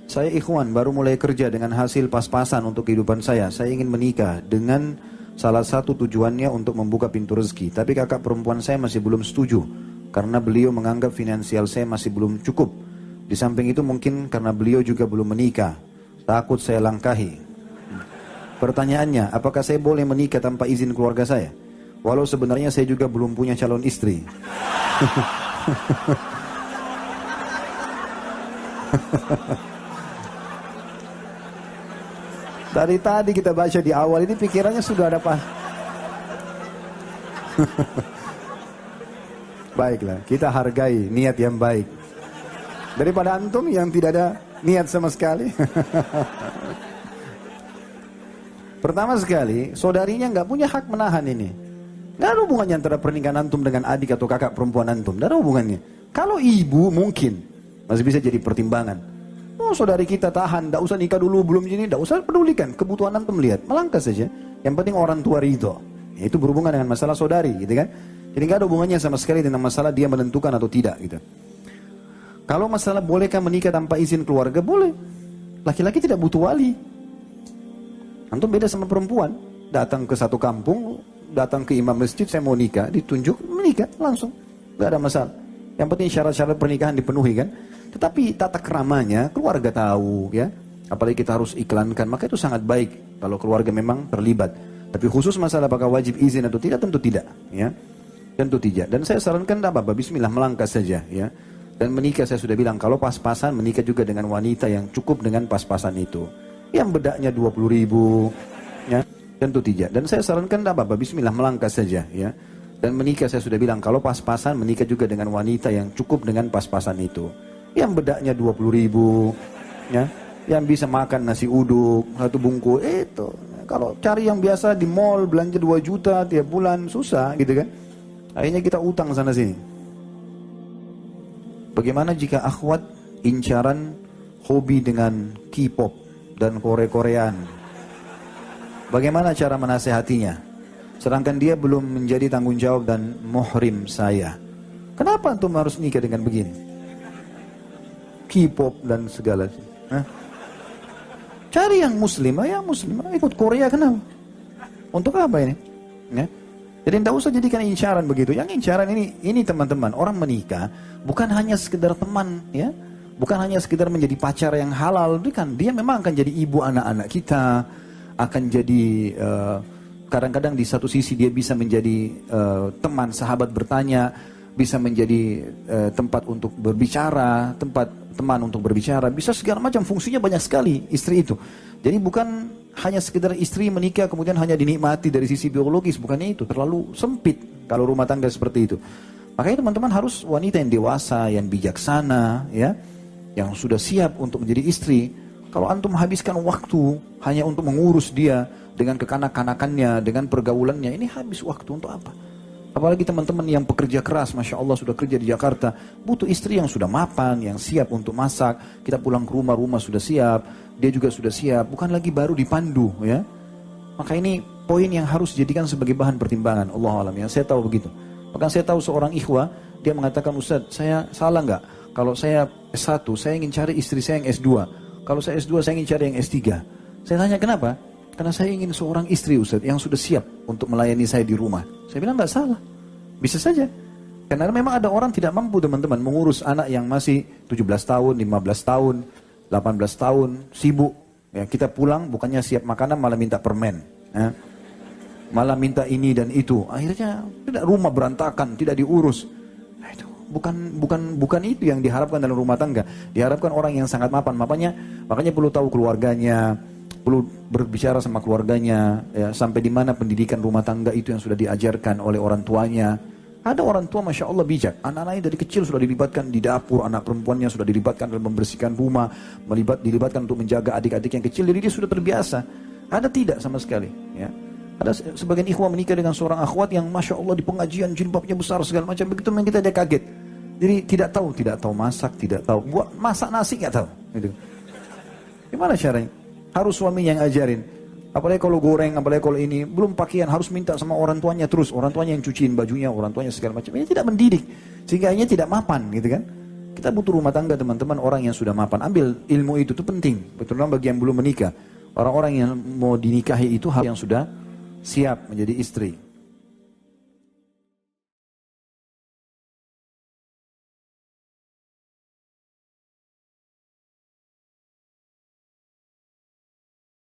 Saya ikhwan baru mulai kerja dengan hasil pas-pasan untuk kehidupan saya. Saya ingin menikah dengan salah satu tujuannya untuk membuka pintu rezeki. Tapi kakak perempuan saya masih belum setuju. Karena beliau menganggap finansial saya masih belum cukup. Di samping itu mungkin karena beliau juga belum menikah. Takut saya langkahi. Pertanyaannya, apakah saya boleh menikah tanpa izin keluarga saya? Walau sebenarnya saya juga belum punya calon istri. Dari tadi kita baca di awal ini pikirannya sudah ada apa? Baiklah, kita hargai niat yang baik. Daripada antum yang tidak ada niat sama sekali. Pertama sekali, saudarinya nggak punya hak menahan ini. Nggak ada hubungannya antara pernikahan antum dengan adik atau kakak perempuan antum. Nggak ada hubungannya. Kalau ibu mungkin masih bisa jadi pertimbangan. Oh saudari kita tahan, tidak usah nikah dulu, belum ini, tidak usah pedulikan. Kebutuhan antum lihat, melangkah saja. Yang penting orang tua ridho. Itu berhubungan dengan masalah saudari, gitu kan? Jadi nggak ada hubungannya sama sekali dengan masalah dia menentukan atau tidak, gitu. Kalau masalah bolehkah menikah tanpa izin keluarga, boleh. Laki-laki tidak butuh wali. Antum beda sama perempuan. Datang ke satu kampung, datang ke imam masjid, saya mau nikah, ditunjuk, menikah, langsung. Nggak ada masalah. Yang penting syarat-syarat pernikahan dipenuhi kan. Tetapi tata keramanya keluarga tahu ya. Apalagi kita harus iklankan, maka itu sangat baik kalau keluarga memang terlibat. Tapi khusus masalah apakah wajib izin atau tidak, tentu tidak ya. Tentu tidak. Dan saya sarankan tak apa-apa, bismillah melangkah saja ya. Dan menikah saya sudah bilang, kalau pas-pasan menikah juga dengan wanita yang cukup dengan pas-pasan itu. Yang bedaknya 20.000 ya. Tentu tidak. Dan saya sarankan tak apa-apa, bismillah melangkah saja ya. Dan menikah saya sudah bilang, kalau pas-pasan menikah juga dengan wanita yang cukup dengan pas-pasan itu. Yang bedaknya 20.000 ya, yang bisa makan nasi uduk satu bungkus itu. Kalau cari yang biasa di mall belanja 2 juta tiap bulan susah gitu kan. Akhirnya kita utang sana sini. Bagaimana jika akhwat incaran hobi dengan K-pop dan Korea-Koreaan? Bagaimana cara menasehatinya? Sedangkan dia belum menjadi tanggung jawab dan muhrim saya. Kenapa antum harus nikah dengan begini? K-pop dan segala. Cari yang muslimah, ikut Korea kenapa? Untuk apa ini? Ya. Jadi tidak usah jadikan incaran begitu. Yang incaran ini teman-teman, orang menikah bukan hanya sekedar teman, ya, bukan hanya sekedar menjadi pacar yang halal. Dia memang akan jadi ibu anak-anak kita, akan jadi kadang-kadang di satu sisi dia bisa menjadi teman, sahabat bertanya, bisa menjadi tempat untuk berbicara, tempat teman untuk berbicara, bisa segala macam fungsinya banyak sekali istri itu. Jadi bukan hanya sekedar istri menikah kemudian hanya dinikmati dari sisi biologis, bukannya itu, terlalu sempit kalau rumah tangga seperti itu. Makanya teman-teman harus wanita yang dewasa, yang bijaksana, ya, yang sudah siap untuk menjadi istri. Kalau antum menghabiskan waktu hanya untuk mengurus dia dengan kekanak-kanakannya, dengan pergaulannya, ini habis waktu untuk apa? Apalagi teman-teman yang pekerja keras, Masya Allah sudah kerja di Jakarta, butuh istri yang sudah mapan, yang siap untuk masak. Kita pulang ke rumah sudah siap, dia juga sudah siap, bukan lagi baru dipandu ya. Maka ini poin yang harus dijadikan sebagai bahan pertimbangan. Allah alam, yang saya tahu begitu. Bahkan saya tahu seorang ikhwah, dia mengatakan, Ustaz, saya salah nggak? Kalau saya S1, saya ingin cari istri saya yang S2. Kalau saya S2, saya ingin cari yang S3. Saya tanya kenapa? Karena saya ingin seorang istri Ustaz yang sudah siap untuk melayani saya di rumah. Saya bilang nggak salah, bisa saja. Karena memang ada orang tidak mampu teman-teman mengurus anak yang masih 17 tahun, 15 tahun, 18 tahun, sibuk. Ya, kita pulang bukannya siap makanan malah minta permen. Ya. Malah minta ini dan itu. Akhirnya tidak, rumah berantakan, tidak diurus. Nah, itu bukan itu yang diharapkan dalam rumah tangga. Diharapkan orang yang sangat mapan. Makanya perlu tahu keluarganya, perlu berbicara sama keluarganya, ya, sampai di mana pendidikan rumah tangga itu yang sudah diajarkan oleh orang tuanya. Ada orang tua Masya Allah bijak, anak-anaknya dari kecil sudah dilibatkan di dapur, anak perempuannya sudah dilibatkan dalam membersihkan rumah, dilibatkan untuk menjaga adik-adik yang kecil, jadi dia sudah terbiasa. Ada tidak sama sekali. Ya. Ada sebagian ikhwah menikah dengan seorang akhwat yang Masya Allah di pengajian jilbabnya besar segala macam, begitu memang kita dia kaget. Jadi tidak tahu masak, tidak tahu buat masak nasi nggak tahu. Gitu. Gimana caranya? Harus suaminya yang ajarin. Apalagi kalau goreng, apalagi kalau ini, belum pakaian harus minta sama orang tuanya terus. Orang tuanya yang cuciin bajunya, orang tuanya segala macam. Ini tidak mendidik. Sehingga ini tidak mapan gitu kan. Kita butuh rumah tangga teman-teman, orang yang sudah mapan. Ambil ilmu itu tuh penting. Terutama bagi yang belum menikah. Orang-orang yang mau dinikahi itu hal yang sudah siap menjadi istri.